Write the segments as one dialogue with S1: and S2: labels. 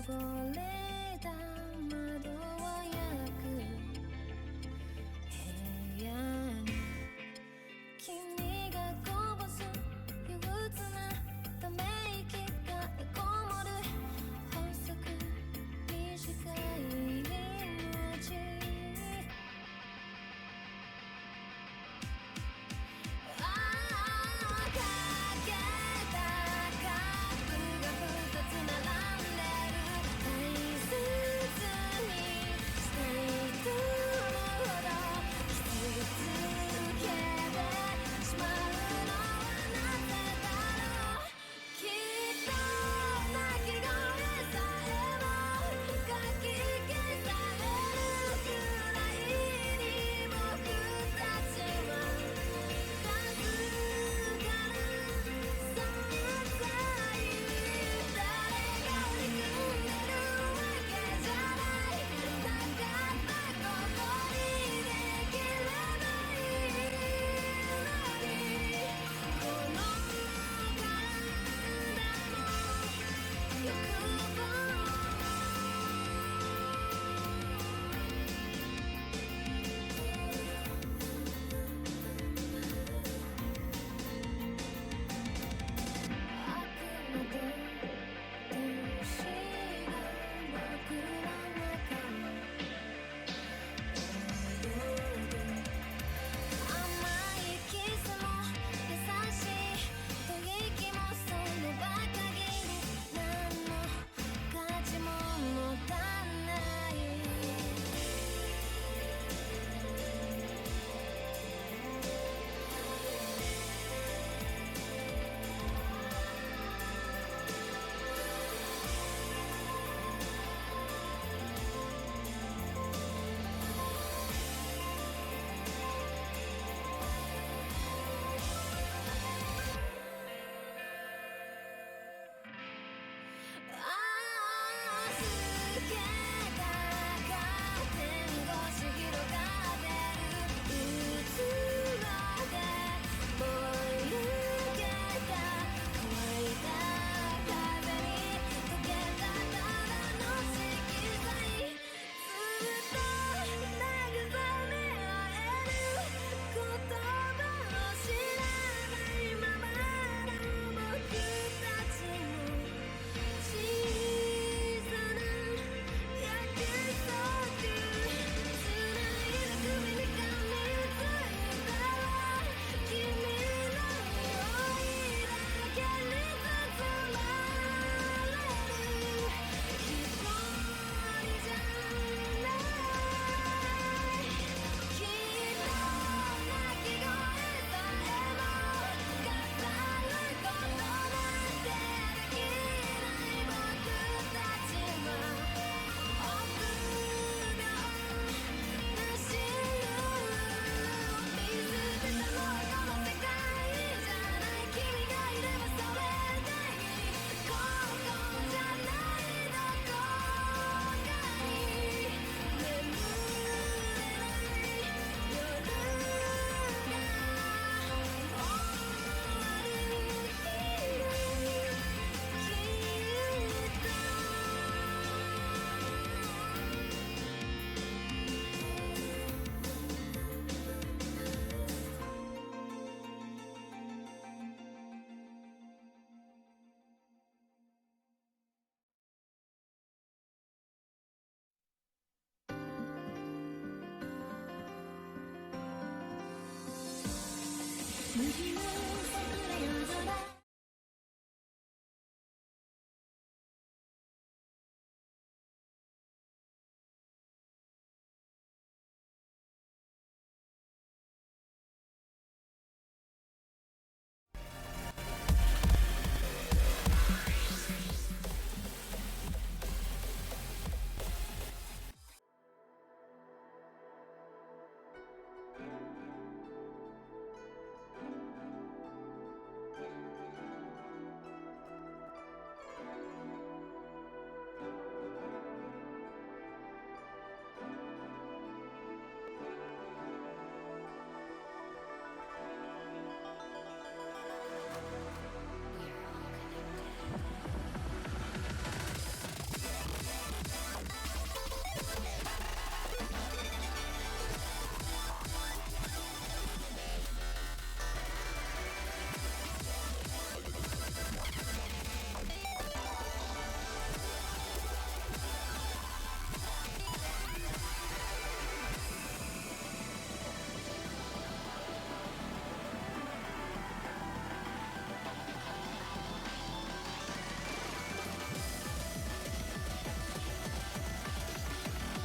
S1: ぼれた窓を焼く部屋に君がこぼす憂鬱なため息がこもる細く短い文字かけたカップが2つ並んでる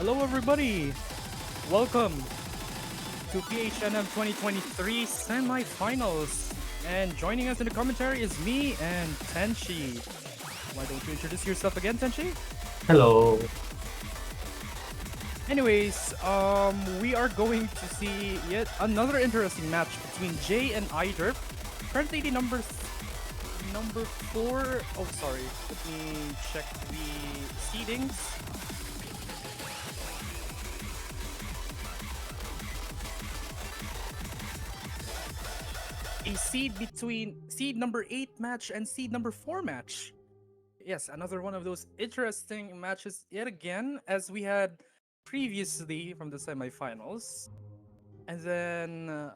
S2: Hello, everybody. Welcome to PHNM 2023 Semifinals. And joining us in the commentary is me and Tenshi. Why don't you introduce yourself again, Tenshi?
S3: Hello.
S2: Anyways, we are going to see yet another interesting match between Jay and Ider. Currently, the number four. Oh, sorry. Let me check the seedings. A seed between seed number 8 match and seed number 4 match. Yes, another one of those interesting matches yet again, as we had previously from the semifinals. And then,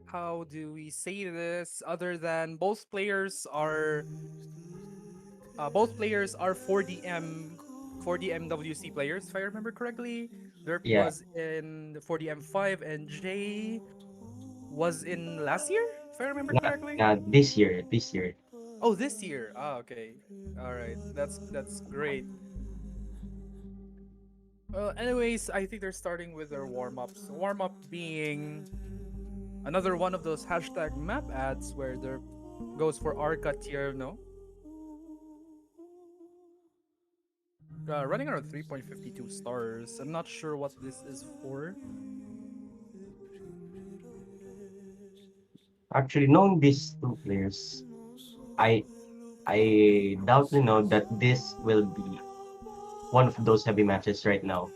S2: how do we say this? Other than both players are 4D MWC players, if I remember correctly. Derp
S3: Yeah,
S2: was in the 4DM5 and Jay was in last year, if I remember
S3: not
S2: correctly.
S3: not this year. This year.
S2: Oh, this year. Ah, okay. All right. That's great. Well, anyways, I think they're starting with their warm-ups. Warm-up being another one of those hashtag map ads where there goes for Arca Tierno. Running around 3.52 stars. I'm not sure what this is for.
S3: Actually, knowing these two players, I I doubtly know that this will be one of those heavy matches right now,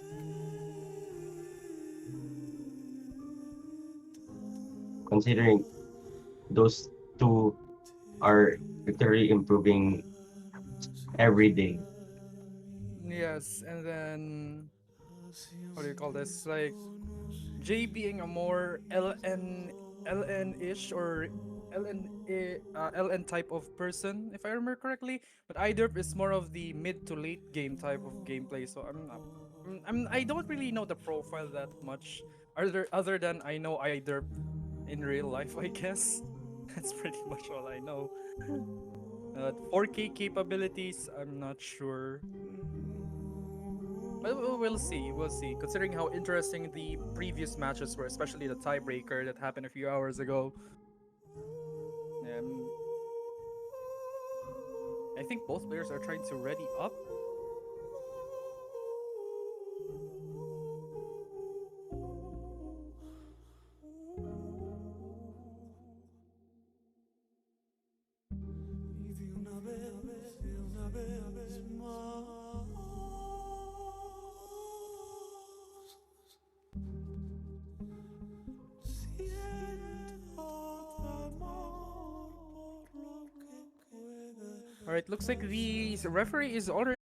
S3: considering those two are literally improving every day.
S2: Yes, and then what do you call this? Like J being a more LN ish or LN type of person, if I remember correctly. But IDERP is more of the mid to late game type of gameplay. So I'm not, I don't really know the profile that much. Other than I know IDERP in real life, I guess. That's pretty much all I know. 4K capabilities, I'm not sure. But we'll see. We'll see. Considering how interesting the previous matches were, especially the tiebreaker that happened a few hours ago. Um, I think both players are trying to ready up. All right, looks like the referee is already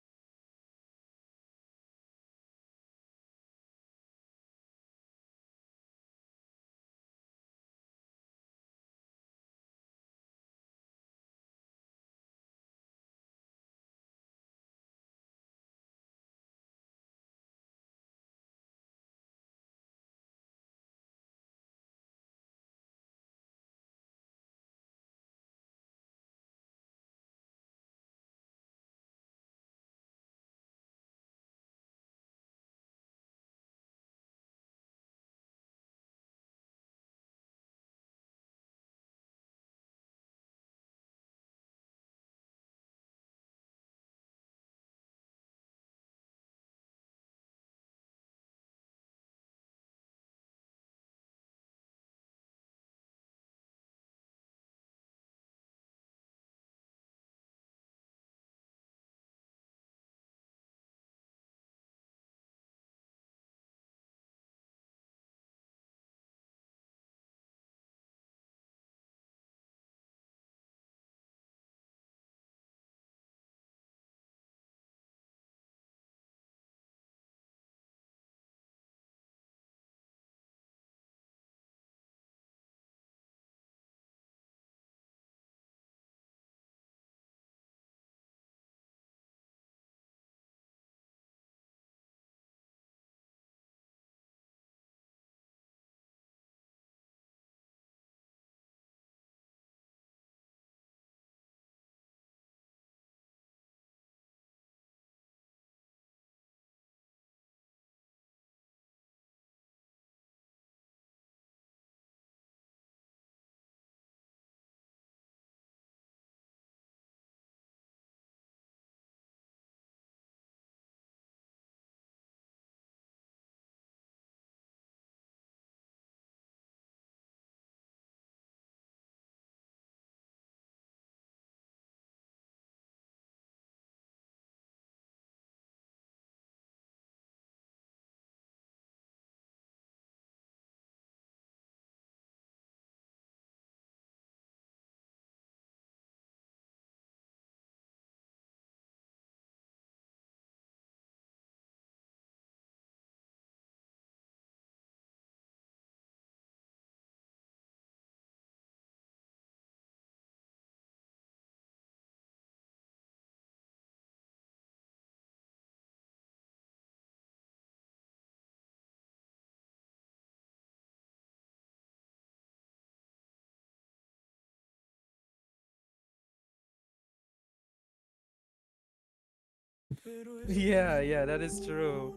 S2: Yeah, yeah, that is true.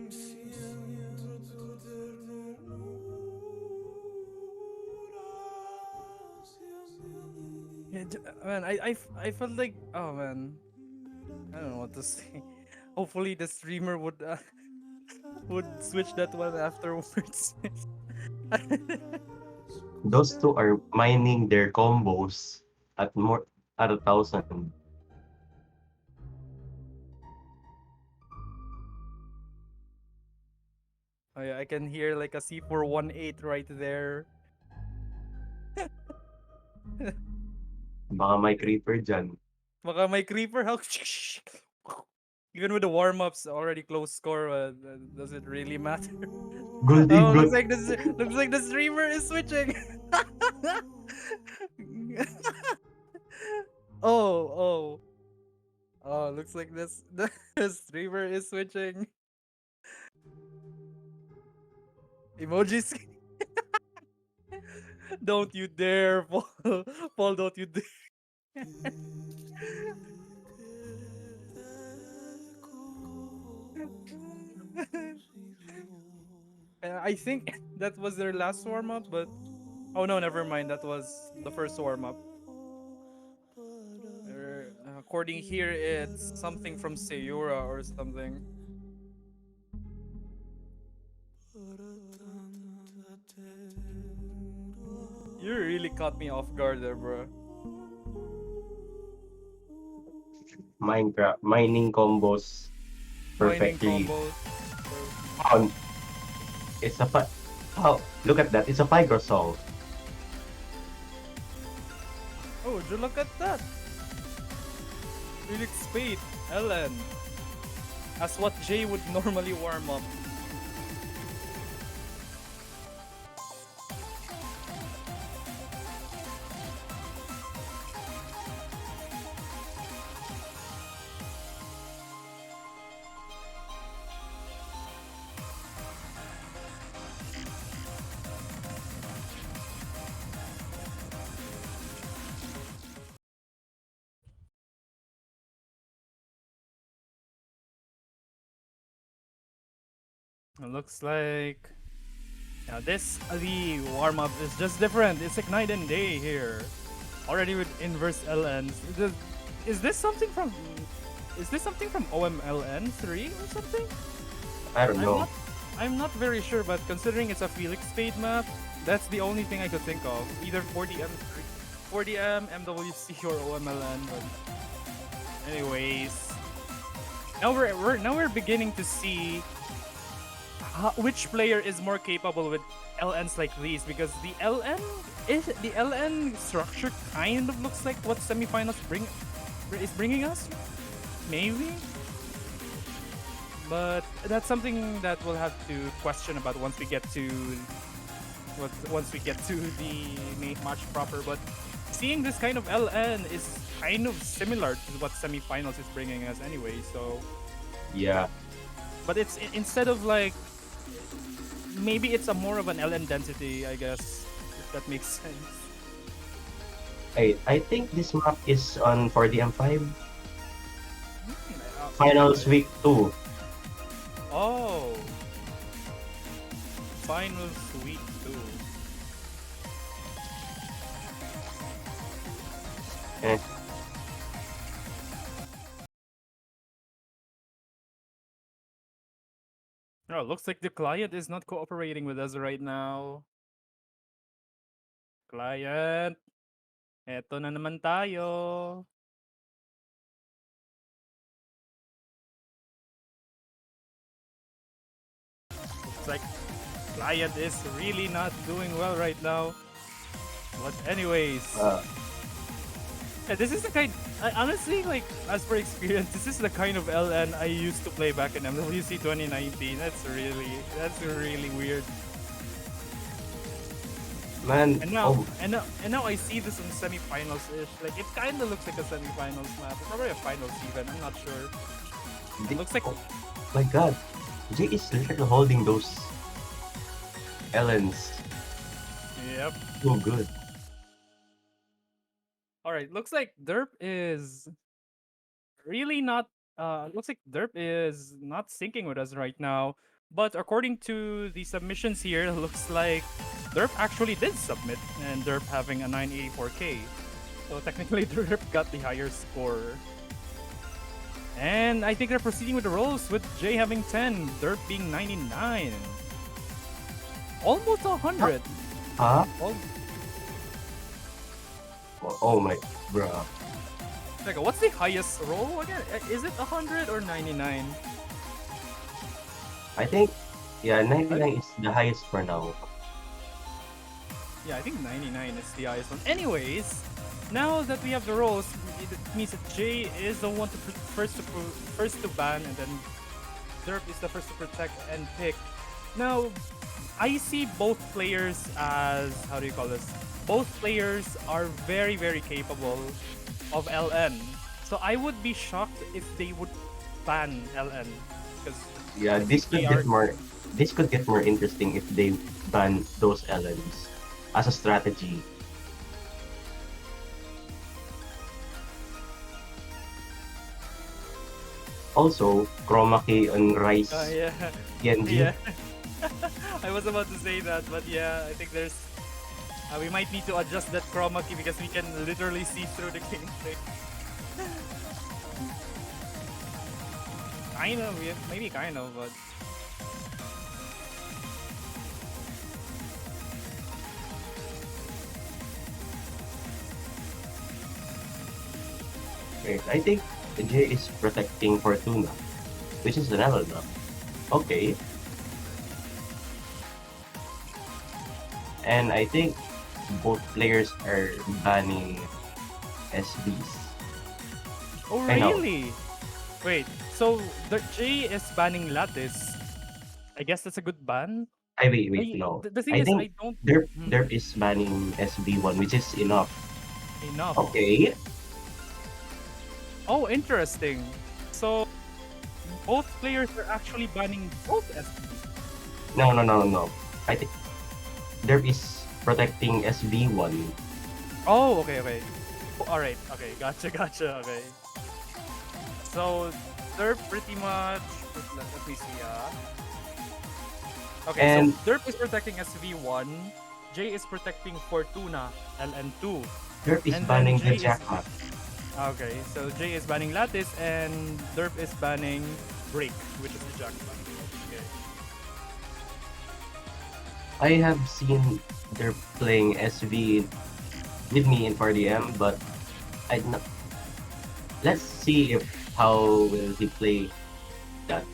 S1: Siento tu ternura hacia
S2: Yeah,
S1: mí.
S2: man, I felt like, oh man, I don't know what to say. Hopefully the streamer would switch that one afterwards.
S3: Those two are mining their combos at more at 1,000.
S2: Oh yeah, I can hear like a C418 right there.
S3: Baka may creeper dyan.
S2: Baka may creeper, how? Even with the warm-ups, already close score, does it really matter?
S3: Gold
S2: Oh,
S3: ingot!
S2: looks like the streamer is switching. Oh, oh, oh! Looks like this the streamer is switching. Emojis. Don't you dare, Paul. Paul, don't you dare. I think that was their last warm up, but oh no, never mind. That was the first warm up. According here, it's something from Sayura or something. You really caught me off guard there, bro.
S3: Minecraft mining combos
S2: Mining
S3: perfectly.
S2: combos.
S3: Oh, it's a oh, look at that! It's a Microsoft.
S2: Oh, would you look at that? Felix Spade, Ellen. As what Jay would normally warm up. It looks like now this the warm up is just different. It's like night and day here. Already with inverse LNs. Is this something from OMLN 3 or something?
S3: I don't
S2: I'm
S3: know.
S2: not I'm not very sure, but considering it's a Felix Spade map, that's the only thing I could think of. Either 40M 40M, MWC or OMLN, but anyways. Now we're beginning to see which player is more capable with LNs like these, because the LN structure kind of looks like what semifinals is bringing us, maybe. But that's something that we'll have to question about once we get to the main match proper. But seeing this kind of LN is kind of similar to what semifinals is bringing us anyway. So,
S3: Yeah,
S2: but it's instead of like, maybe it's a more of an LN density, I guess, if that makes sense.
S3: I think this map is on 40M5
S2: Okay.
S3: finals week 2.
S2: Oh, finals week 2.
S3: Eh,
S2: Oh, looks like the client is not cooperating with us right now. Client, eto na naman tayo. Looks like client is really not doing well right now. But anyways,
S3: uh,
S2: this is the kind. Honestly, like as per experience, this is the kind of LN I used to play back in MWC 2019. That's really weird.
S3: Man,
S2: And now,
S3: oh,
S2: and now I see this in semifinals ish. Like it kind of looks like a semifinals map, or probably a finals even. I'm not sure. It looks like
S3: oh my god. Jay is literally holding those Ellens
S2: yep.
S3: so good.
S2: All right, looks like Derp is really not. Looks like Derp is not syncing with us right now. But according to the submissions here, looks like Derp actually did submit, and Derp having a 984k. So technically, Derp got the higher score. And I think they're proceeding with the rolls with Jay having 10, Derp being 99. Almost 100.
S3: Huh?
S2: Al-
S3: Oh my, bruh.
S2: Like, what's the highest roll again? Is it 100 or 99?
S3: I think, yeah,
S2: I,
S3: 99 is the highest for now.
S2: yeah, I think 99 is the highest one. Anyways, now that we have the rolls, it means that Jay is the one to first to ban, and then Derp is the first to protect and pick. Now, I see both players as, how do you call this? Both players are very, very capable of LN. So I would be shocked if they would ban LN, because
S3: Yeah,
S2: I think they are.
S3: this could get more interesting if they ban those Ellens as a strategy. Also, chroma key on Rise
S2: Yeah,
S3: Genji.
S2: yeah. I was about to say that, but yeah, I think there's. We might need to adjust that chroma key because we can literally see through the gameplay. Kind of, yeah, maybe kind of, but
S3: Wait, I think Jay is protecting Fortuna, which is an Elena. Okay. And I think both players are banning SBs.
S2: oh
S3: I know.
S2: really? Wait, so the J is banning Lattice. I guess that's a good ban.
S3: I wait,
S2: I,
S3: no.
S2: the thing
S3: I
S2: is,
S3: think
S2: I don't.
S3: Derp is banning SB1, which is enough.
S2: Enough.
S3: Okay.
S2: Oh, interesting. So both players are actually banning both SPs.
S3: No. I think Derp is protecting SB1.
S2: Oh, okay. All right, okay, gotcha. Okay, so they're pretty much. Let me see. Okay, so
S3: And
S2: Derp is protecting SV1, J is protecting Fortuna LN2,
S3: Derp is
S2: and then
S3: banning the
S2: J is
S3: Jackmap.
S2: okay. So J is banning Lattice, and Derp is banning Break, which is the jackpot. Okay.
S3: I have seen Derp playing SV with me in Party M, but I not. Let's see if how will he play that.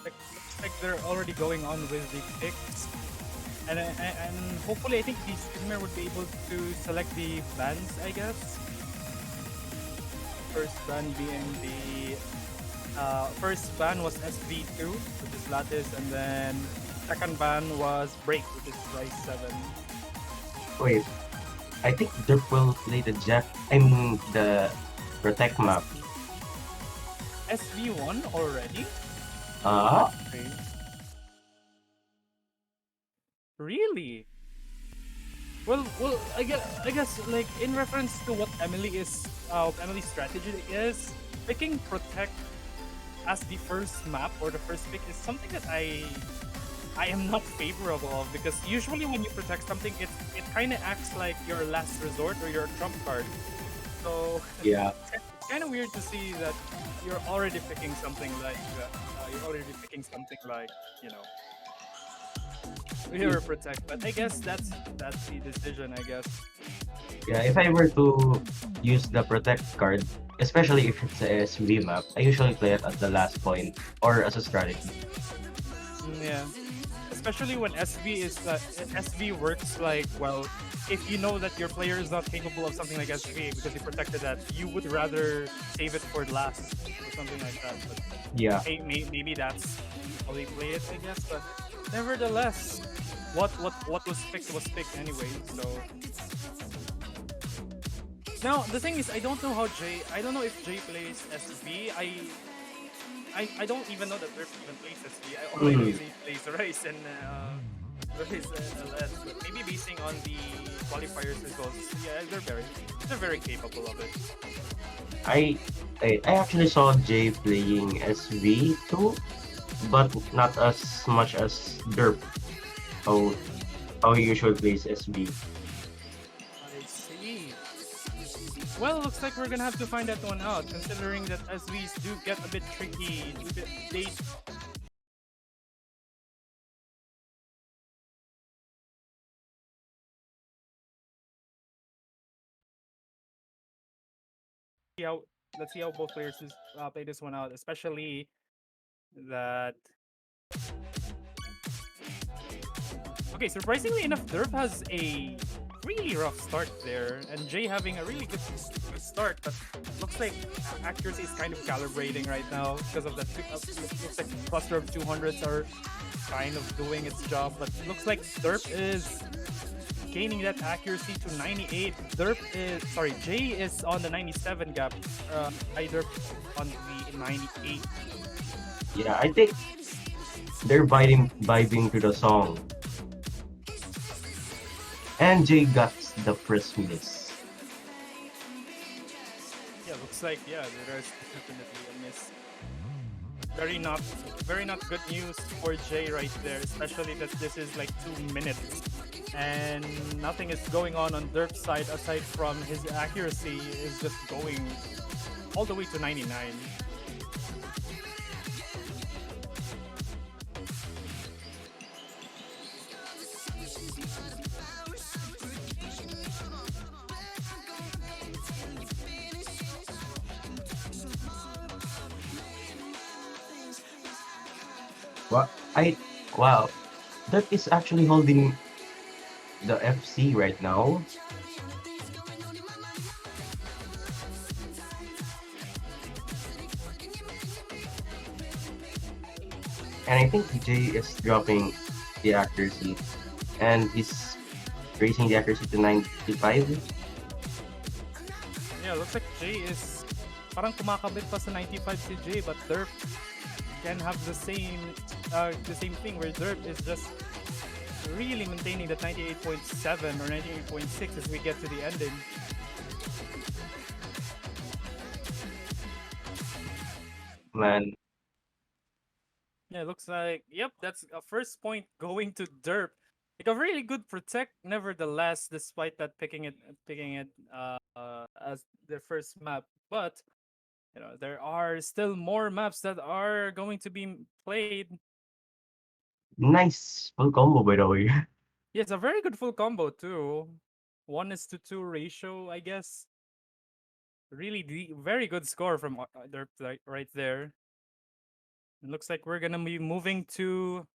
S2: Looks like they're already going on with the picks. And hopefully, I think the streamer would be able to select the bans, I guess. First ban being the first ban was SV2, which is Lattice, and then second ban was Break, which is Rise 7.
S3: Wait, I think Derp will play the Jack. I mean the Protect map.
S2: SV1 already?
S3: Ah,
S2: That's great. Really? Well, I guess, like in reference to what Emily's strategy is, picking Protect as the first map or the first pick is something that I am not favorable of, because usually when you protect something, it kind of acts like your last resort or your trump card. So
S3: yeah.
S2: it's kind of weird to see that you're already picking something like that. You're already picking something like, you know. Mirror protect, but I guess that's the decision. I guess.
S3: Yeah, if I were to use the protect card, especially if it's a SV map, I usually play it at the last point or as a strategy.
S2: Yeah. Especially when SV works like, well, if you know that your player is not capable of something like SV because you protected that, you would rather save it for last or something like that. But
S3: Yeah,
S2: maybe that's how they play it, I guess. But nevertheless, what was picked anyway. So now the thing is, I don't know if Jay plays SV. I don't even know that Rip even plays SV. All I know
S3: mm,
S2: is he plays Rice and Rice and LS. But maybe basing on the qualifiers results, yeah, they're very capable of it.
S3: I, I actually saw Jay playing SV too, but not as much as Derp. How how he usually plays SV.
S2: I see. Well, looks like we're gonna have to find that one out, considering that SVs do get a bit tricky. They see how let's see how both players play this one out, especially that. Okay, surprisingly enough, Derp has a really rough start there, and Jay having a really good start, but looks like accuracy is kind of calibrating right now because of that. Looks like cluster of 200s are kind of doing its job, but looks like Derp is gaining that accuracy to 98. Jay is on the 97 gap. Derp on the 98.
S3: Yeah, I think they're vibing to the song. And Jay got the first miss.
S2: Yeah, looks like there's definitely a miss. Very not good news for Jay right there, especially that this is like 2 minutes and nothing is going on Derp's side aside from his accuracy is just going all the way to 99.
S3: What I wow, that is actually holding the FC right now. And I think Jay is dropping the accuracy and he's raising the accuracy to 95.
S2: Yeah, looks like Jay is parang kumakabit pa sa 95 si Jay, but Derp can have the same thing where Derp is just really maintaining that 98.7 or 98.6 as we get to the ending.
S3: Man,
S2: Yeah, looks like that's a first point going to Derp. Like a really good protect, nevertheless, despite that picking it as their first map. But there are still more maps that are going to be played.
S3: nice full combo by the way.
S2: Yeah, it's a very good full combo too. 1:2 ratio, I guess. Really, very good score from Derp right there. It looks like we're gonna be moving to.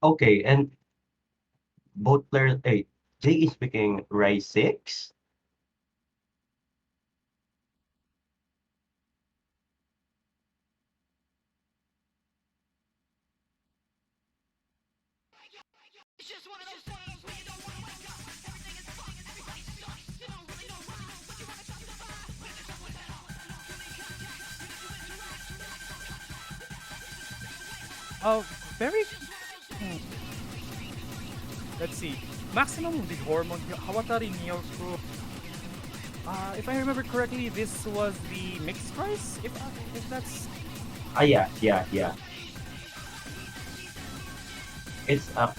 S3: Okay, and both players, hey, Jay is picking Rise 6.
S2: Oh, very let's see. Maximum the hormone Hawatari Nyoku. If I remember correctly, this was the mixed rice. If that's
S3: Ah, yeah. It's a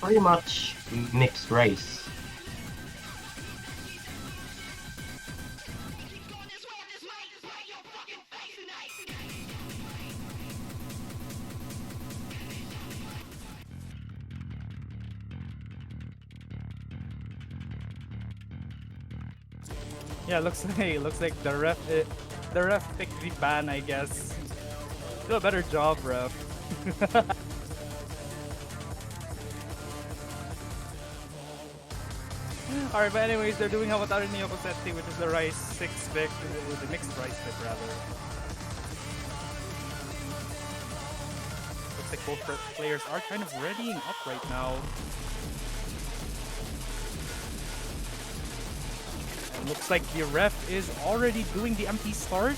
S3: pretty much mixed rice.
S2: yeah, looks like the ref picked the ban, I guess. Do a better job, ref. Alright, but anyways, they're doing Hawatari Nyokosetti, which is the rice 6 pick, the mixed rice pick rather. Looks like both players are kind of readying up right now. And looks like the ref is already doing the empty start.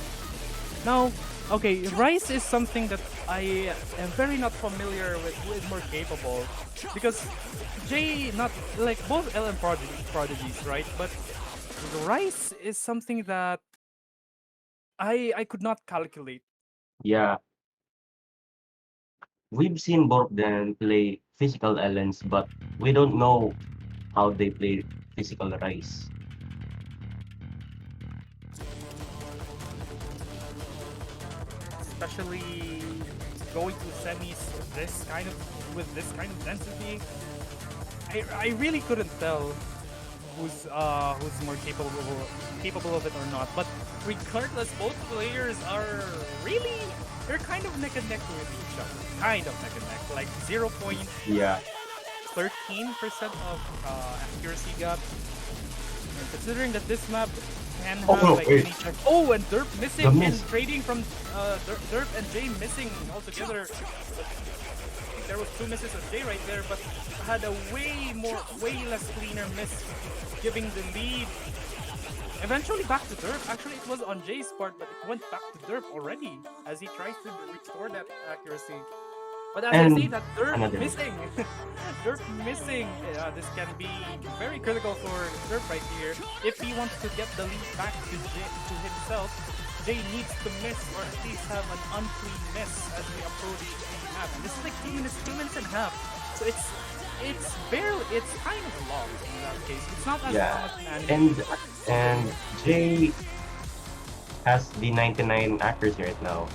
S2: Now, okay, rice is something that I am very not familiar with who is more capable. Because Jay, not like both LM prodigies, right? But rice is something that I could not calculate.
S3: Yeah, we've seen both of them play physical Ellens, but we don't know how they play physical rice.
S2: Especially going to semis with this kind of density. I really couldn't tell who's more capable of it or not. But regardless, both players are really they're kind of neck and neck with each other. Kind of neck and neck, like 0.13%
S3: Yeah,
S2: of accuracy gap. And considering that this map can
S3: Oh,
S2: have
S3: no,
S2: like
S3: wait.
S2: many checks. Oh, and Derp missing
S3: The
S2: and
S3: miss.
S2: trading from Derp and Jay missing altogether. There was 2 misses of Jay right there, but had a way less cleaner miss, giving the lead. Eventually back to Derp. Actually, it was on Jay's part, but it went back to Derp already as he tries to restore that accuracy. But as I say,
S3: and
S2: that Derp
S3: another.
S2: missing, Derp missing, this can be very critical for Derp right here. If he wants to get the lead back to himself, Jay needs to miss or at least have an unclean miss as we approach the half. And this is like 2 minutes and a half. So it's kind of long in that case. It's not as long
S3: Yeah,
S2: as
S3: and and Jay has the 99 accuracy right now.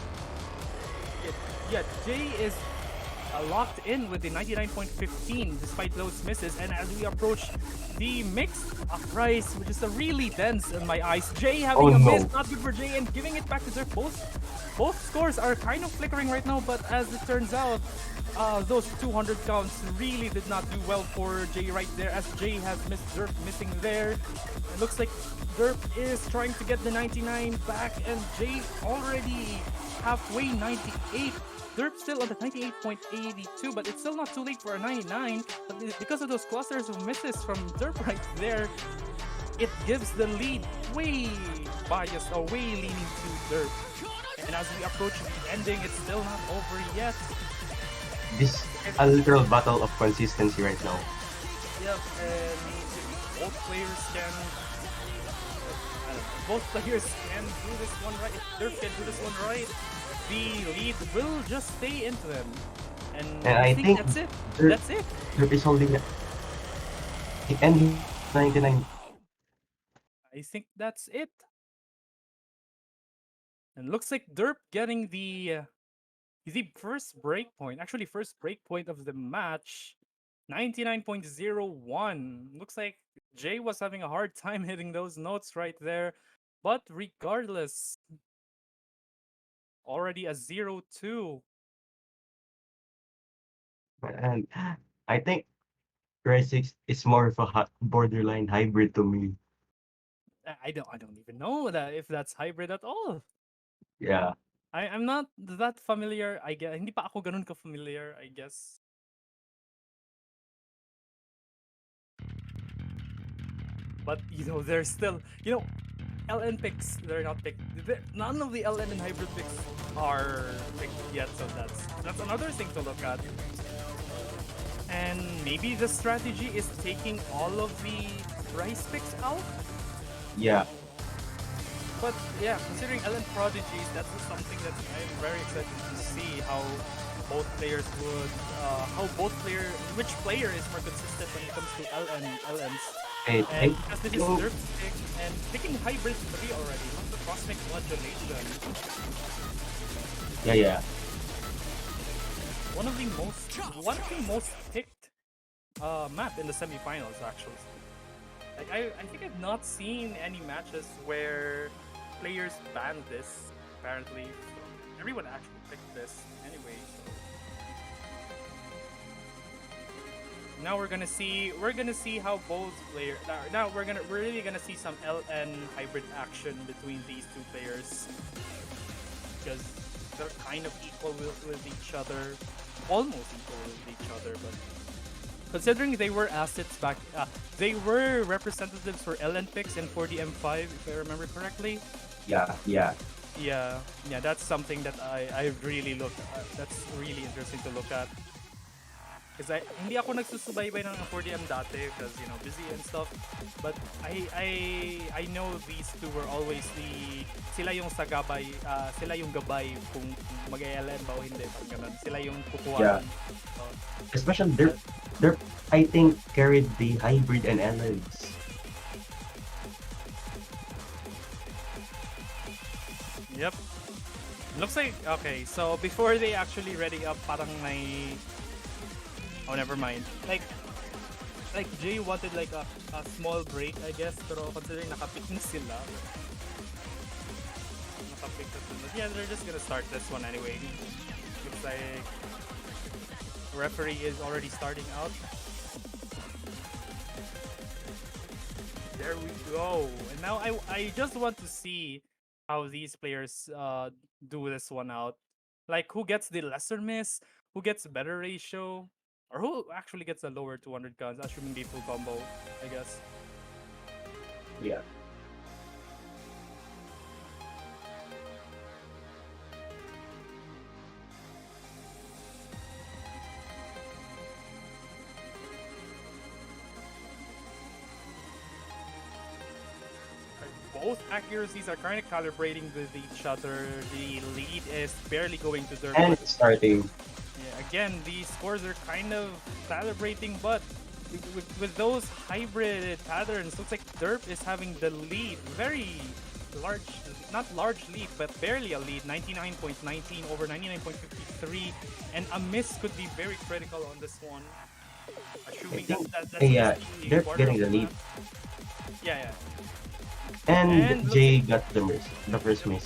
S2: Yeah, Jay is locked in with the 99.15 despite those misses. And as we approach the mixed rice, which is a really dense in my eyes, Jay having
S3: Oh
S2: a
S3: no.
S2: miss, not good for Jay, and giving it back to Zerf. Both scores are kind of flickering right now, but as it turns out, those 200 counts really did not do well for Jay right there, as Jay has missed Zerf missing there. It looks like Derp is trying to get the 99 back, and Jay already halfway 98. Derp still on the 98.82, but it's still not too late for a 99. But because of those clusters of misses from Derp right there, it gives the lead way biased or way leaning to Derp. And as we approach the ending, it's still not over yet.
S3: This a literal battle of consistency right now.
S2: Yep, and both players can. Both players can do this one right. If Derp can do this one right, the lead will just stay into them. And
S3: And
S2: I
S3: I
S2: think
S3: think
S2: that's it.
S3: Derp,
S2: That's it.
S3: Derp is holding the end 99.
S2: I think that's it. And looks like Derp getting the first break point. Actually, first break point of the match. 99.01. Looks like Jay was having a hard time hitting those notes right there. But regardless, already a 0-2.
S3: And I think Rise 6 is more of a borderline hybrid to me.
S2: I don't even know that if that's hybrid at all.
S3: Yeah.
S2: I'm not that familiar. I guess hindi pa ako ganun ka familiar, I guess. But there's still LN picks. They're not picked. None of the LN and hybrid picks are picked yet. So that's another thing to look at. And maybe the strategy is taking all of the rice picks out.
S3: Yeah,
S2: But yeah, considering LN Prodigies, that's just something that I'm very excited to see both players would, which player is more consistent when it comes to LNs.
S3: I
S2: And because this is
S3: think
S2: Derp's pick, and picking Hybrid 3 already, not the Cosmic Modulation,
S3: yeah, yeah.
S2: one of the most picked map in the semifinals actually. Like I think I've not seen any matches where players banned this. Apparently, so everyone actually picked this anyway. So now we're gonna see how both players. Now we're really gonna see some LN hybrid action between these two players because they're kind of equal with each other, almost equal with each other, but considering they were assets back, they were representatives for LN picks in 40M5, if I remember correctly.
S3: Yeah, yeah.
S2: Yeah, yeah, that's something that I really look. That's really interesting to look at. Because hindi ako nagsusubaybay ng 40M dati because busy and stuff. But I know these two were always sila yung sagabay, sila yung gabay kung mag-LN ba o hindi, parang ganun. Sila yung
S3: Yeah.
S2: kukuha. So,
S3: Especially they're I think carried the hybrid and allies.
S2: yep. Looks like okay. So before they actually ready up, parang may. Oh, never mind. Like Jay wanted like a small break, I guess. Pero considering nakapick na sila, nakapick na sila. Yeah, they're just gonna start this one anyway. Looks like referee is already starting out. There we go. And now I just want to see how these players do this one out. Like who gets the lesser miss, who gets better ratio, or who actually gets a lower 200 guns, assuming they full combo, I guess.
S3: Yeah.
S2: Both accuracies are kind of calibrating with each other. The lead is barely going to their.
S3: And it's starting.
S2: Yeah, again, these scores are kind of calibrating, but with those hybrid patterns, looks like Derp is having the lead. Very large, not large lead, but barely a lead. 99.19 over 99.53, and a miss could be very critical on this one.
S3: I
S2: Assuming
S3: think
S2: that's
S3: yeah,
S2: the
S3: they're
S2: quarter
S3: getting
S2: of
S3: the
S2: the
S3: lead.
S2: map. Yeah, yeah.
S3: And
S2: looks
S3: Jay
S2: like
S3: got the first miss.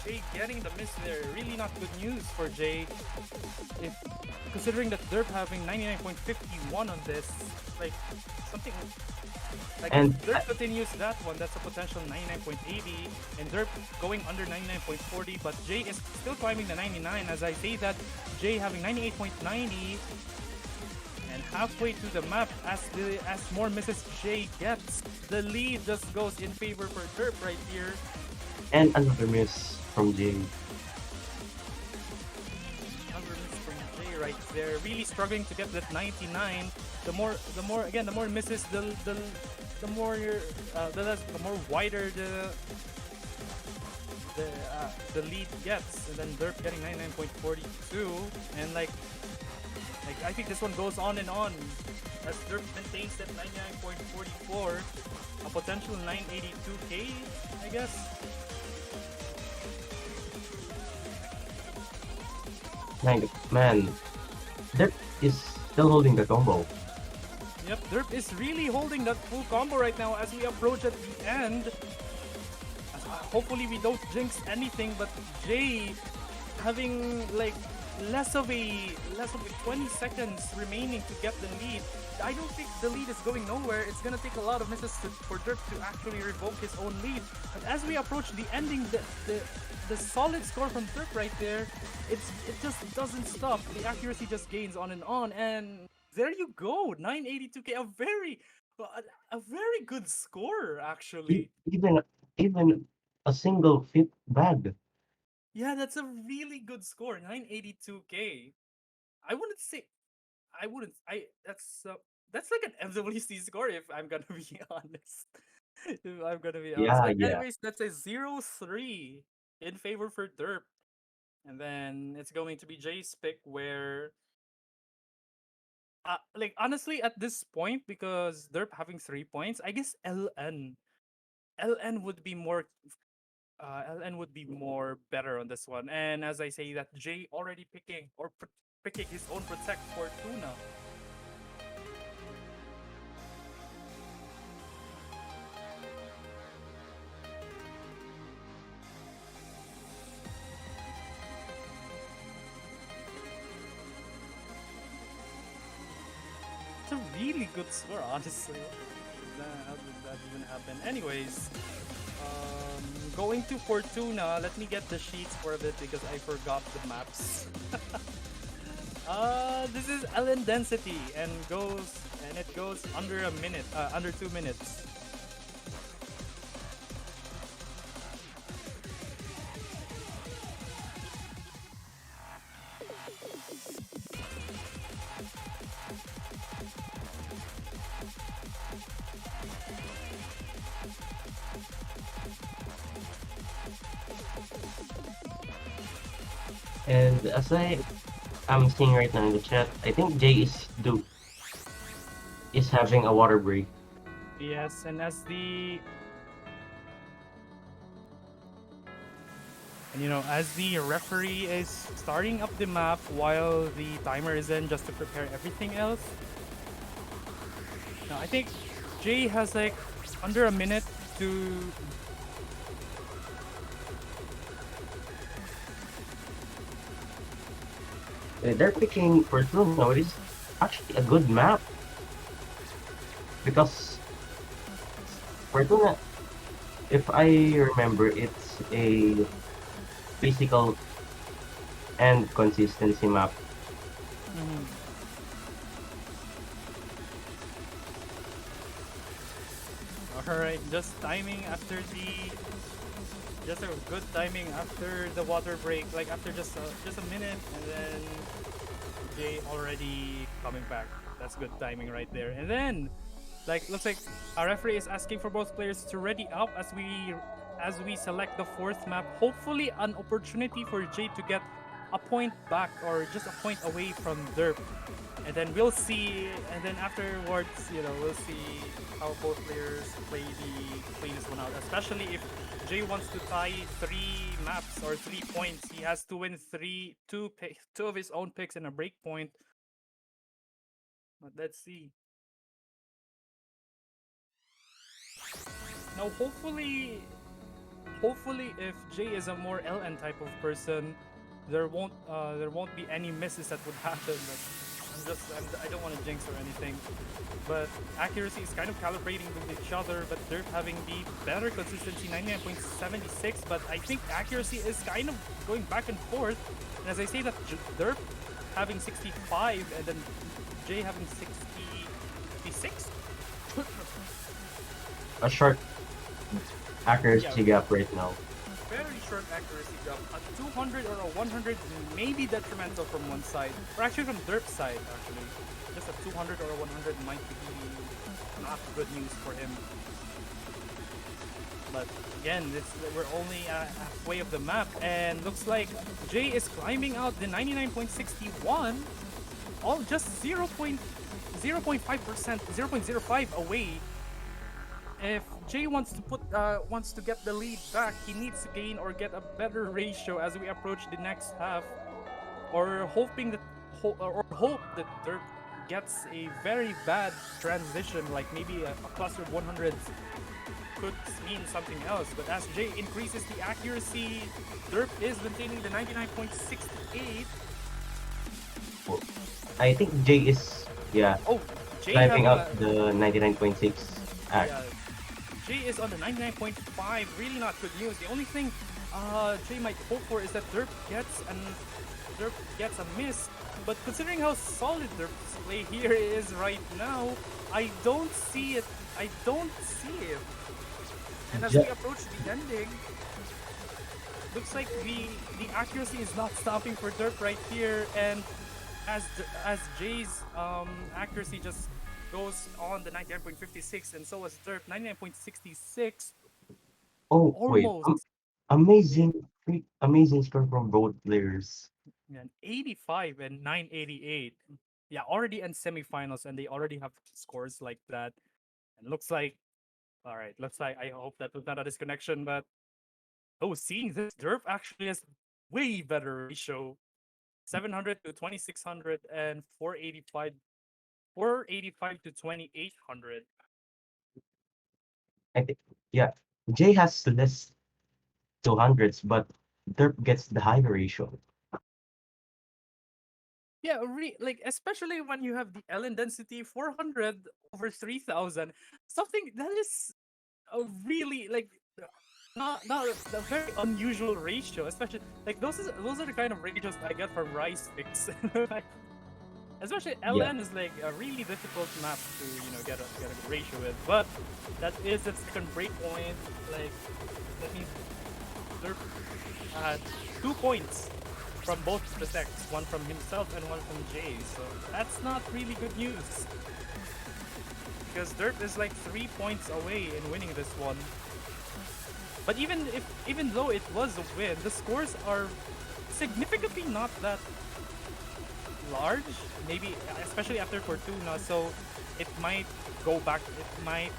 S2: Jay getting the miss there. Really not good news for Jay. If considering that Derp having 99.51 on this, like something like
S3: And
S2: if Derp continues that one, that's a potential 99.80, and Derp going under 99.40, but Jay is still climbing the 99. As I say that, Jay having 98.90, and halfway to the map, as more misses Jay gets, the lead just goes in favor for Derp right here.
S3: and another miss from Jay.
S2: Another miss from Jay right there. Really struggling to get that 99. The more misses, the more the more wider the lead gets, and then Derp getting 99.42, and like I think this one goes on and on as Derp maintains that 99.44, a potential 982k, I guess.
S3: Man, Derp is still holding the combo.
S2: Yep, Derp is really holding that full combo right now as we approach at the end. Hopefully we don't jinx anything, but Jay having like less of a 20 seconds remaining to get the lead. I don't think the lead is going nowhere. It's gonna take a lot of misses for Derp to actually revoke his own lead. But as we approach the ending, the solid score from Derp right there, it just doesn't stop. The accuracy just gains on, and there you go, 982k, a very good score actually.
S3: Even a single fit bag.
S2: Yeah, that's a really good score, 982k. I wouldn't say I wouldn't. That's like an MWC score if I'm gonna be honest. If I'm gonna be honest.
S3: Yeah,
S2: But
S3: yeah.
S2: anyways, that's a 0-3 in favor for Derp. And then it's going to be Jay's pick where like honestly at this point, because Derp having 3 points, I guess LN would be more LN would be more better on this one. And as I say that Jay already picking or picking his own protect for Tuna. It's a really good score, honestly. How did that even happen? Anyways, going to Fortuna. Let me get the sheets for a bit because I forgot the maps. This is LN density and it goes under a minute, under 2 minutes.
S3: And as I'm seeing right now in the chat, I think is having a water break.
S2: Yes, and as the referee is starting up the map while the timer is in just to prepare everything else. Now I think Jay has like under a minute to.
S3: They're picking Fortuna. It is actually a good map because Fortuna, if I remember, it's a physical and consistency map.
S2: Alright, just a good timing after the water break, like after just a minute, and then Jay already coming back. That's good timing right there. And then, looks like our referee is asking for both players to ready up as we select the fourth map. Hopefully, an opportunity for Jay to get a point back or just a point away from Derp. And then we'll see. And then afterwards, we'll see how both players play this one out. Especially if Jay wants to tie 3 maps or 3 points, he has to win two of his own picks and a break point. But let's see. Now, hopefully, if Jay is a more LN type of person, there won't be any misses that would happen. I don't want to jinx or anything, but accuracy is kind of calibrating with each other. But they're having the better consistency, 99.76. But I think accuracy is kind of going back and forth. And as I say that, Derp having 65 and then Jay having 66.
S3: A short accuracy gap right now.
S2: Very short accuracy gap. A 200 or a 100 may be detrimental from one side, or actually from Derp's side. Actually, just a 200 or a 100 might be not good news for him. But again, we're only halfway of the map, and looks like Jay is climbing out the 99.61, all just 0.05%, 0.05 away. If Jay wants to get the lead back, he needs to gain or get a better ratio as we approach the next half, or hope that Derp gets a very bad transition, like maybe a cluster of 100s could mean something else. But as Jay increases the accuracy, Derp is maintaining the 99.68.
S3: I think Jay is
S2: Jay
S3: climbing up the 99.6 act.
S2: Yeah, Jay is on the 99.5. Really not good news. The only thing Jay might hope for is that Derp gets a miss. But considering how solid Derp's play here is right now, I don't see it. And as we approach the ending, looks like the accuracy is not stopping for Derp right here. And as Jay's accuracy just goes on the 99.56, and so was Derp 99.66,
S3: Oh, wait.
S2: almost.
S3: Amazing score from both players.
S2: Man, 85 and 988. Yeah, already in semifinals, and they already have scores like that. And looks like, all right, looks like, I hope that was not a disconnection, but oh, seeing this, Derp actually has way better ratio. 700 to 2600 and 485 to 2800.
S3: I think, yeah. Jay has less 200s, but Derp gets the higher ratio.
S2: Yeah, like especially when you have the Ellen density 400 over 3000, something that is a really like not a very unusual ratio, especially like those are the kind of ratios I get from Rice Fix. Like, especially
S3: Yeah.
S2: LN is like a really difficult map to get a good ratio with, but that is the second breakpoint. Like that means they're 2 points from both the decks, one from himself and one from Jay. So that's not really good news because Derp is like 3 points away in winning this one. But even though it was a win, the scores are significantly not that large. Maybe especially after Fortuna, so it might go back. It might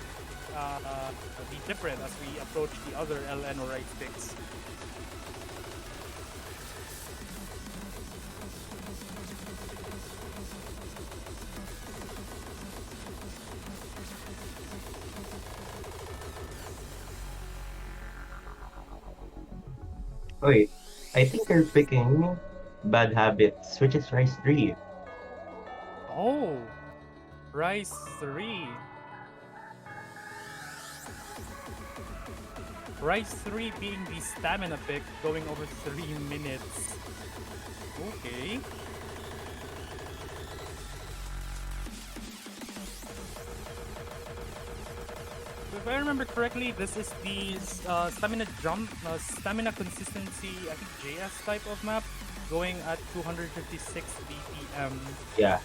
S2: be different as we approach the other LN or right picks.
S3: Wait, I think they're picking Bad Habits, which is Rice 3.
S2: Oh, Rice 3. Rice 3 being the stamina pick, going over 3 minutes. Okay. If I remember correctly, this is the stamina jump, stamina consistency, I think JS type of map, going at 256 BPM.
S3: Yeah.
S2: So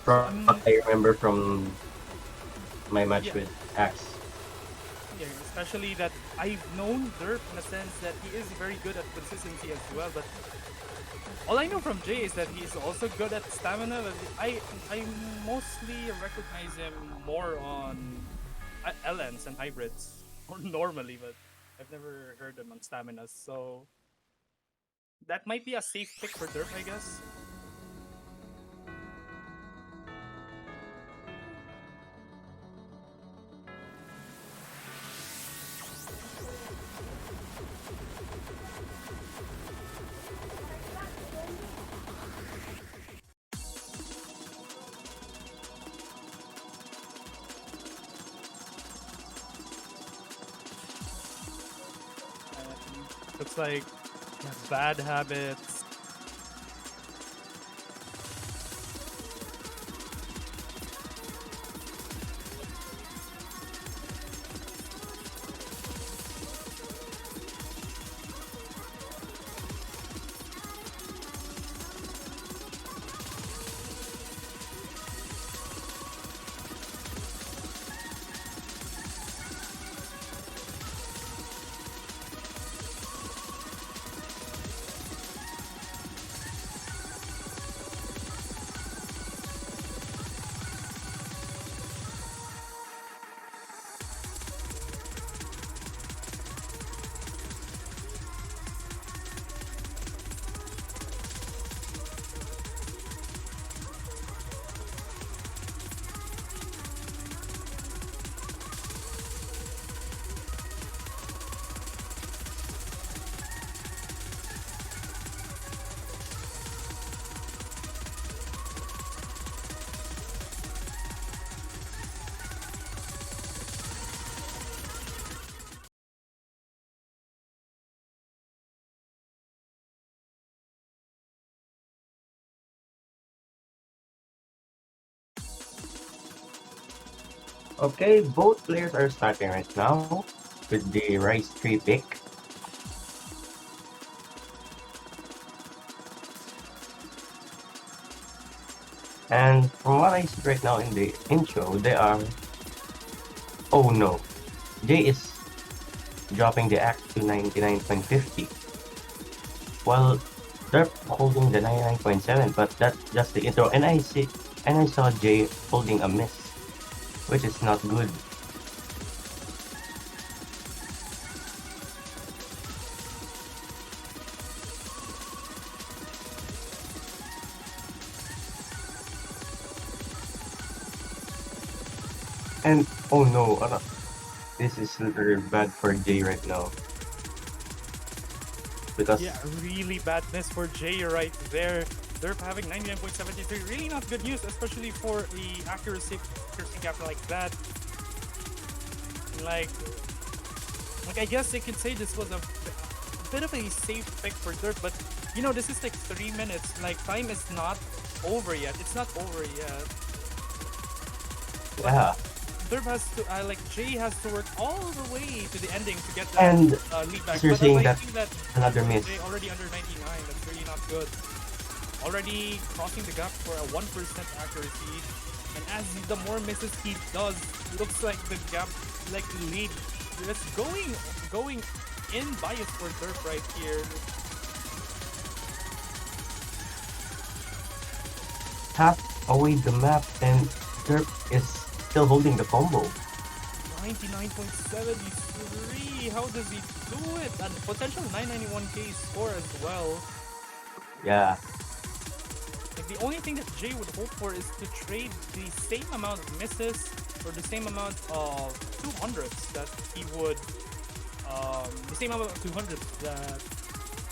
S3: From what I remember from my match
S2: yeah,
S3: with Axe.
S2: yeah, especially that I've known Derp in a sense that he is very good at consistency as well. But all I know from Jay is that he's also good at stamina. But I mostly recognize him more on LNs and hybrids, or normally, but I've never heard him on staminas. So that might be a safe pick for Derp, I guess. Looks like bad habits.
S3: Okay, both players are starting right now with the Rice 3 pick. And from what I see right now in the intro, they are. Oh no, Jay is dropping the act to 99.50, while they're holding the 99.7. But that's just the intro, and I saw Jay holding a miss, which is not good. And oh no, this is really bad for Jay right now because
S2: Yeah, really bad miss for Jay right there. Derp having 99.73, really not good news, especially for the accuracy gap like that. Like, like I guess they could say this was a bit of a safe pick for Derp, but this is like 3 minutes. Like, time is not over yet. It's not over yet. But
S3: yeah.
S2: Derp has to, like, Jay has to work all the way to the ending to get that
S3: And
S2: lead back.
S3: as you're
S2: But as
S3: saying
S2: I
S3: that
S2: see that
S3: another
S2: for
S3: miss.
S2: Jay already under 99, that's really not good. Already crossing the gap for a 1% accuracy. And as the more misses he does, looks like the gap, like lead, just going in bias for Derp right here.
S3: Half away the map, and Derp is still holding the combo.
S2: 99.73. How does he do it? And potential 991k score as well.
S3: Yeah,
S2: Like, the only thing that Jay would hope for is to trade the same amount of misses or the same amount of 200s that he would, the same amount of 200s that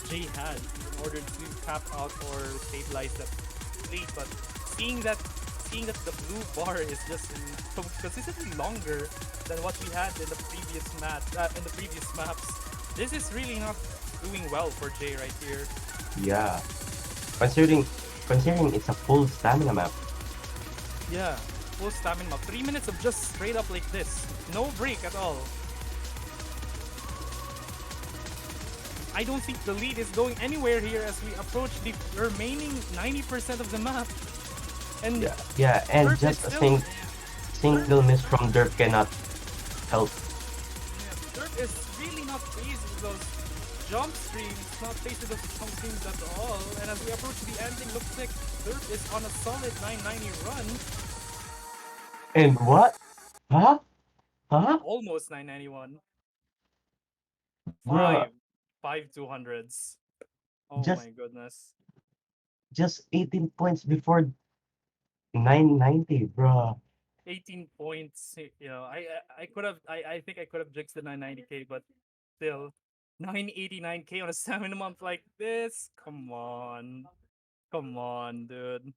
S2: Jay had in order to tap out or stabilize that lead. But seeing that seeing that the blue bar is just so consistently longer than what we had in the previous maps, this is really not doing well for Jay right here.
S3: yeah. Considering considering it's a full stamina map.
S2: Yeah, full stamina map. 3 minutes of just straight up like this. No break at all. I don't think the lead is going anywhere here as we approach the remaining 90% of the map. And
S3: Yeah, yeah, and
S2: Derp is
S3: just a
S2: still. Derp,
S3: single miss from Derp cannot help.
S2: yeah, Derp is really not phased with those jump streams, not phased with those jump streams at all. And as we approach the ending, looks like Derp is on a solid 990 run.
S3: And what? Huh? Huh?
S2: Almost 991.
S3: Bruh,
S2: Five. Five 200s. Oh
S3: just
S2: my goodness.
S3: 18 points before 990, bruh.
S2: 18 points. I could have. I think I could have jinxed the 990k, but still, 989k on a stamina month like this. Come on, dude.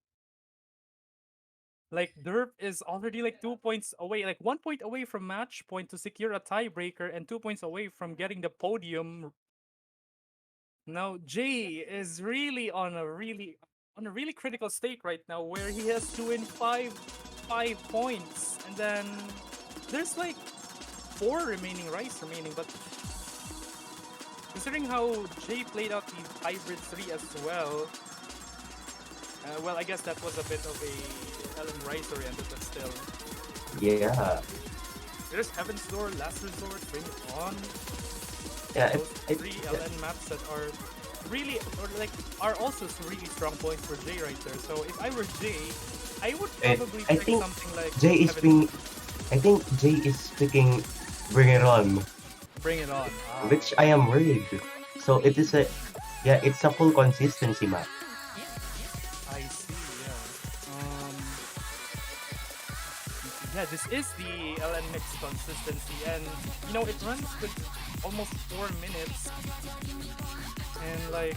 S2: Like, Derp is already like 2 points away, like 1 point away from match point to secure a tiebreaker, and 2 points away from getting the podium. Now Jay is really on a really critical stake right now, where he has to win five points, and then there's like four remaining rice remaining. But considering how Jay played out the hybrid 3 as well, well, I guess that was a bit of a Ellen Rice oriented, but still.
S3: Yeah.
S2: There's Heaven's Door, Last Resort, Bring It On.
S3: Yeah,
S2: Those
S3: it,
S2: three
S3: yeah,
S2: LN maps that are really, or like, are also some really strong points for Jay right there. So if I were Jay, I would
S3: it,
S2: probably
S3: I
S2: pick
S3: think
S2: something like
S3: Jay is
S2: Heaven's
S3: being I think Jay is picking Bring It On,
S2: Bring It On.
S3: which I am worried. So it is a yeah, it's a full consistency map.
S2: I see. Yeah, this is the LN mix consistency, and it runs with almost 4 minutes, and like,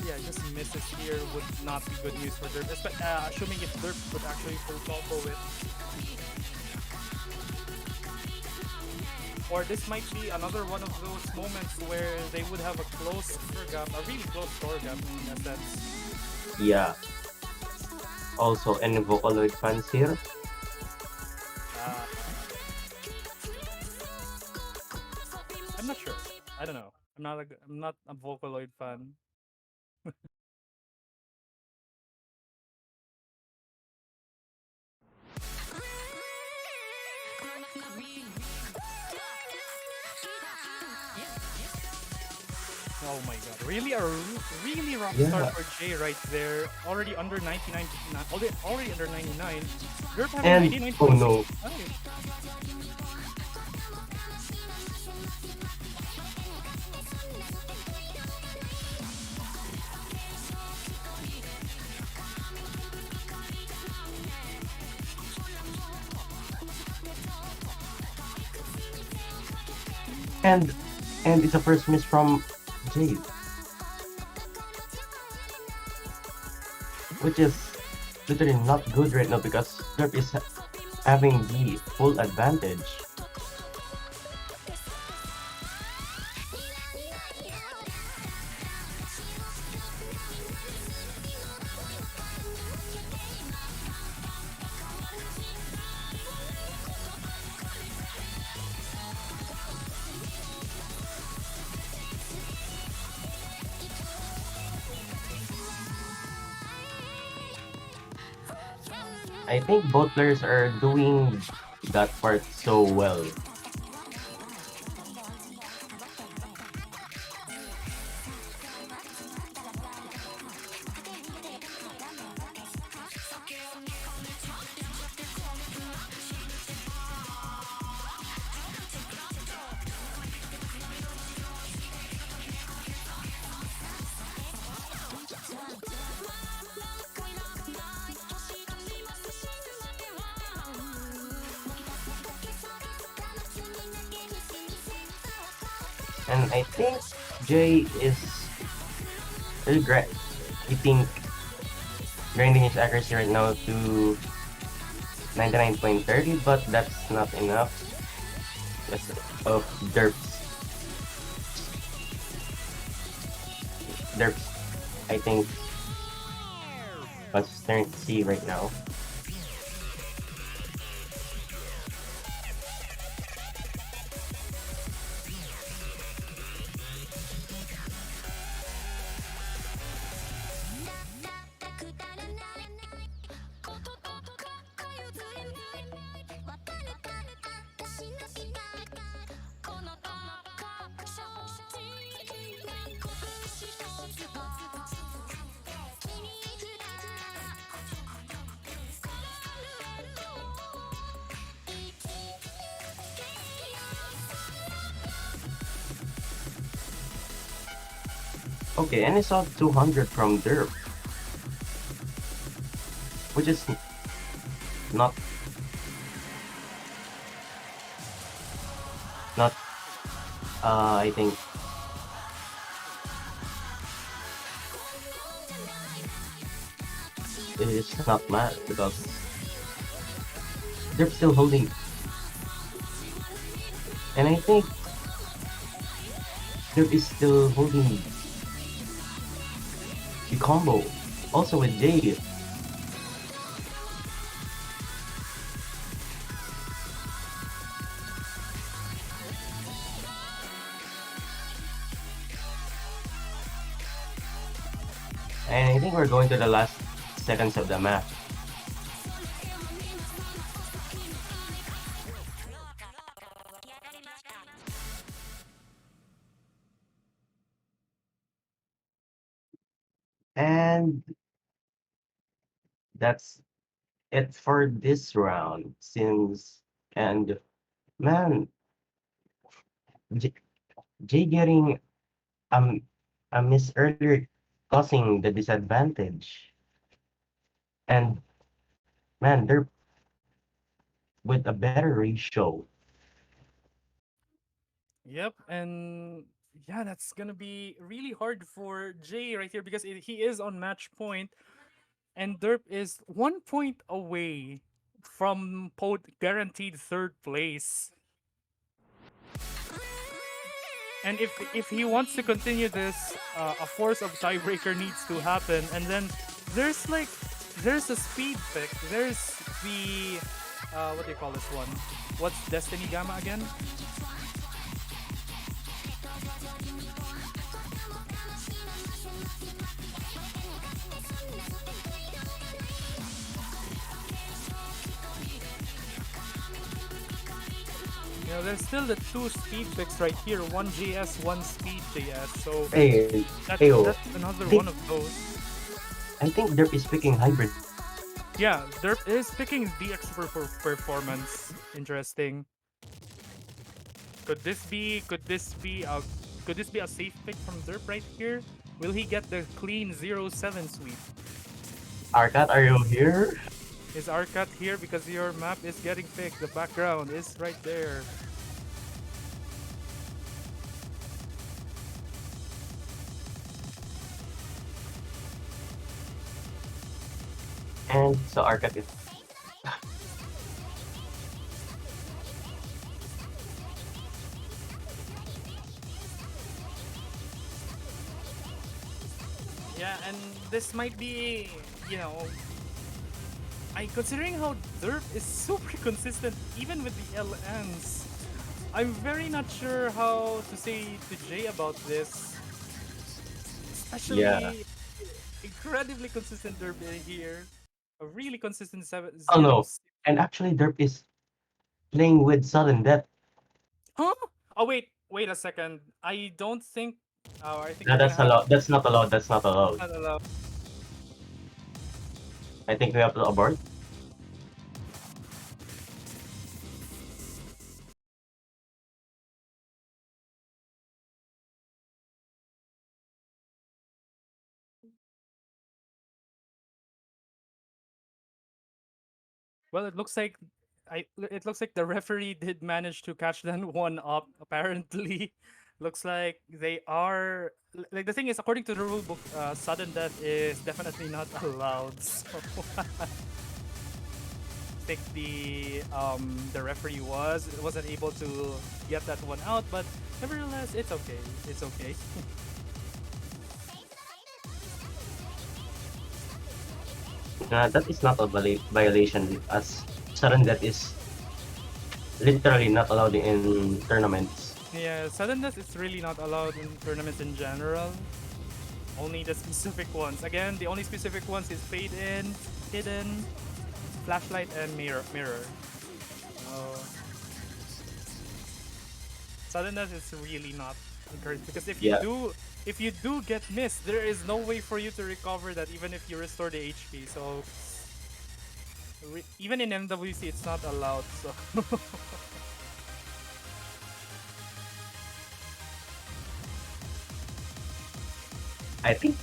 S2: yeah, just misses here would not be good news for Derp, assuming if Derp would actually full combo it. Or this might be another one of those moments where they would have a close score gap, a really close score gap in a sense.
S3: Yeah. Also, any Vocaloid fans here?
S2: Uh, I'm not sure. I don't know. I'm not a Vocaloid fan. Oh my god, really really rock start
S3: Yeah,
S2: for Jay right there. Already under 99, already under 99. Derp having
S3: and oh
S2: 99.6.
S3: no,
S2: Nice.
S3: and and it's a first miss from Jade, which is literally not good right now because Derp is having the full advantage. I think both players are doing that part so well. And I think Jay is really keeping grinding his accuracy right now to 99.30, but that's not enough because of Derp's, I think, consistency right now. Okay, and I saw 200 from Derp, which is not not I think it's not mad because they're still holding, and I think Derp is still holding the combo. Also with Jay, and I think we're going to the last seconds of the match. And that's it for this round. Since and man, J- Jay getting um a miss earlier causing the disadvantage. And man, they're with a better ratio.
S2: Yep, and yeah, that's gonna be really hard for Jay right here because he is on match point, and Derp is 1 point away from guaranteed third place. And if he wants to continue this, a force of tiebreaker needs to happen, and then there's like there's a speed pick. There's the what do you call this one? What's Destiny Gamma again? there's still the two speed picks right here, one JS, one speed JS. So
S3: Hey,
S2: that's
S3: Ayo,
S2: another
S3: I
S2: one
S3: think
S2: of those.
S3: Derp is picking hybrid.
S2: Yeah, Derp is picking DX for performance. Interesting. Could this be a safe pick from Derp right here? Will he get the clean 0-7 sweep?
S3: Arcat, are you here?
S2: Is Arcat here because your map is getting picked? The background is right there.
S3: And so Arcat is.
S2: Yeah, and this might be, you know, considering how Derp is super consistent even with the LNs. I'm very not sure how to say to Jay about this,
S3: Yeah.
S2: especially incredibly consistent Derp in here. A really consistent
S3: Oh
S2: zero.
S3: no. And actually, Derp is playing with sudden death.
S2: Huh? Oh wait a second. I don't think. Oh, I think
S3: No,
S2: we're gonna
S3: that's
S2: have
S3: allowed. That's not allowed. That's not allowed.
S2: not allow.
S3: I think we have to abort.
S2: Well, it looks like the referee did manage to catch that one up. Apparently, looks like they are like the thing is according to the rule book, sudden death is definitely not allowed. So, I think the referee wasn't able to get that one out, but nevertheless, it's okay. It's okay.
S3: That is not a violation, as sudden death is literally not allowed in tournaments.
S2: Yeah, sudden death is really not allowed in tournaments in general. Only the specific ones. Again, the only specific ones is fade in, hidden, flashlight, and mirror. Uh, Sudden death is really not encouraged because
S3: Yeah.
S2: if you do get missed, there is no way for you to recover that even if you restore the HP. So even in MWC, it's not allowed. So
S3: I think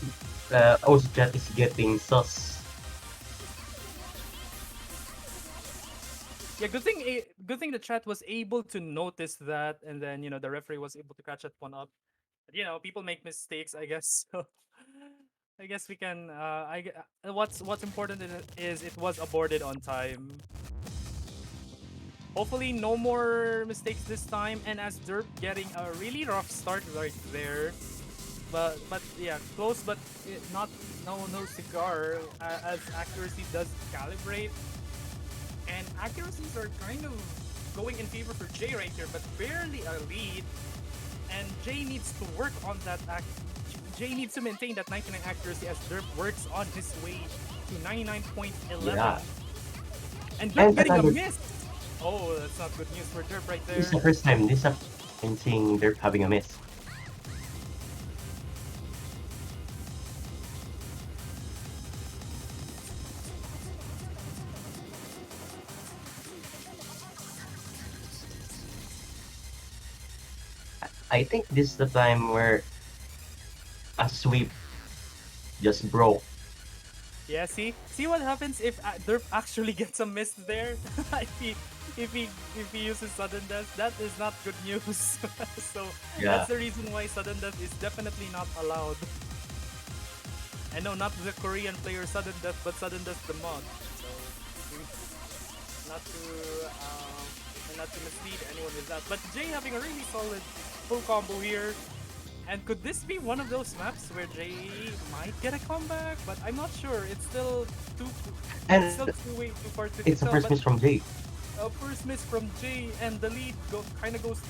S3: Ozjet is getting sus.
S2: yeah, good thing the chat was able to notice that, and then the referee was able to catch that one up. But, people make mistakes, I guess. So I guess we can. What's important in it is it was aborted on time. Hopefully, no more mistakes this time. And as Derp getting a really rough start right there, but yeah, close, but not no cigar. As accuracy does calibrate, and accuracies are kind of going in favor for Jay right here, but barely a lead. And Jay needs to work on that. Jay needs to maintain that 99 accuracy as Derp works on his way to 99.11.
S3: Yeah.
S2: And Derp
S3: And
S2: getting a
S3: another,
S2: miss. Oh, that's not good news for Derp right there.
S3: this is the first time I'm seeing Derp having a miss. I think this is the time where a sweep just broke.
S2: Yeah, see what happens if Derp actually gets a miss there. if he if he uses sudden death, that is not good news. So
S3: Yeah.
S2: that's the reason why sudden death is definitely not allowed. And no, not the Korean player sudden death, but sudden death the mod. So not to not to mislead anyone with that. But Jay having a really solid full combo here. And could this be one of those maps where Jay might get a comeback? But I'm not sure. It's still
S3: And
S2: way too far to
S3: it's a
S2: tell.
S3: first
S2: But
S3: miss from Jay.
S2: a first miss from Jay, and the kind of goes.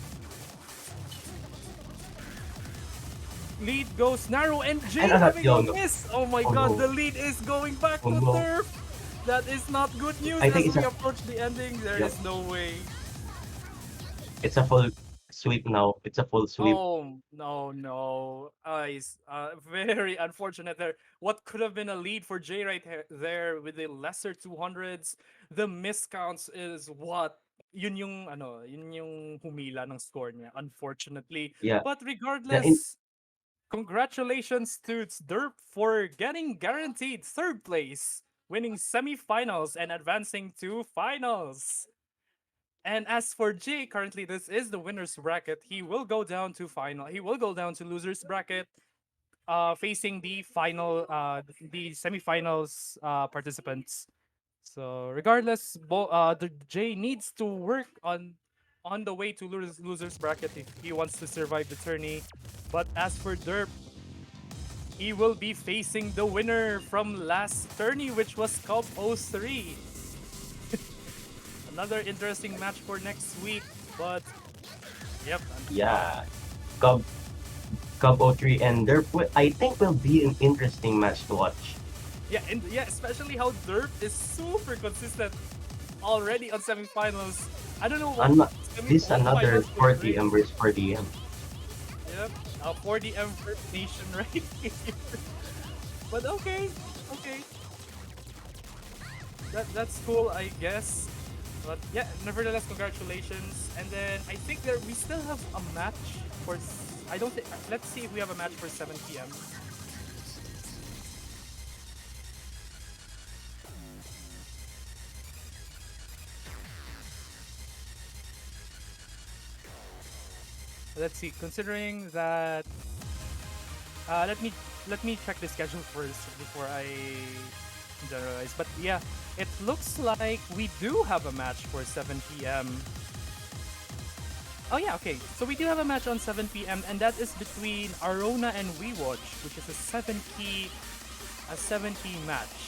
S2: Lead goes narrow, and Jay
S3: And another-
S2: having a
S3: no.
S2: miss. Oh my
S3: Oh,
S2: god,
S3: no.
S2: the lead is going back
S3: Oh,
S2: to
S3: no.
S2: Turf. That is not good news
S3: I
S2: as
S3: think it's
S2: we
S3: a-
S2: approach the ending. There is
S3: Yep.
S2: no way.
S3: It's a full sweep now. It's a full sweep.
S2: Oh no, no! Very unfortunate there. What could have been a lead for Jay right there with the lesser 200s, the miscounts is what yun yung humila ng score niya, unfortunately.
S3: Yeah.
S2: But
S3: The in
S2: regardless, congratulations to Derp for getting guaranteed third place, winning semifinals and advancing to finals. And as for Jay, currently this is the winner's bracket. He will go down to final. He will go down to loser's bracket, facing the the semifinals participants. So regardless, the Jay needs to work on the way to loser's bracket if he wants to survive the tourney. But as for Derp, he will be facing the winner from last tourney, which was Cup 03. Another interesting match for next week. But yep,
S3: yeah, Cub Cub 03 and there I think will be an interesting match to watch.
S2: yeah, and yeah, especially how Derp is super consistent already on semifinals. I don't know what
S3: An this another
S2: quarterfinals for
S3: 40M
S2: Drake.
S3: versus 40M.
S2: Yep, 40M First Nation right here. But okay, okay, that's cool, I guess. But yeah, nevertheless, congratulations. And then I think there we still have a match for. I don't think. Let's see if we have a match for 7 p.m. Let's see. Considering that, let me check the schedule first before I generalize. But yeah, it looks like we do have a match for 7 p.m. Oh yeah, okay. So we do have a match on 7 p.m. and that is between Arona and WeWatch, which is a 7 key match.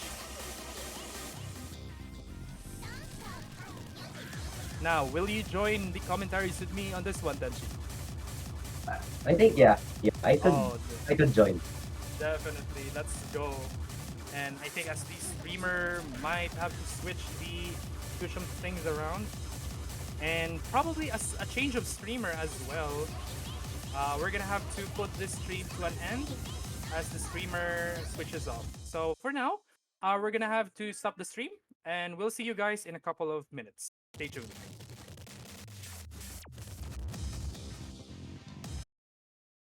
S2: Now, will you join the commentaries with me on this one, Tenchi?
S3: I think yeah,
S2: Oh,
S3: I could join.
S2: definitely. Let's go. And I think as the streamer might have to switch some things around, and probably a change of streamer as well. We're gonna have to put this stream to an end as the streamer switches off. So for now, we're gonna have to stop the stream, and we'll see you guys in a couple of minutes. Stay tuned.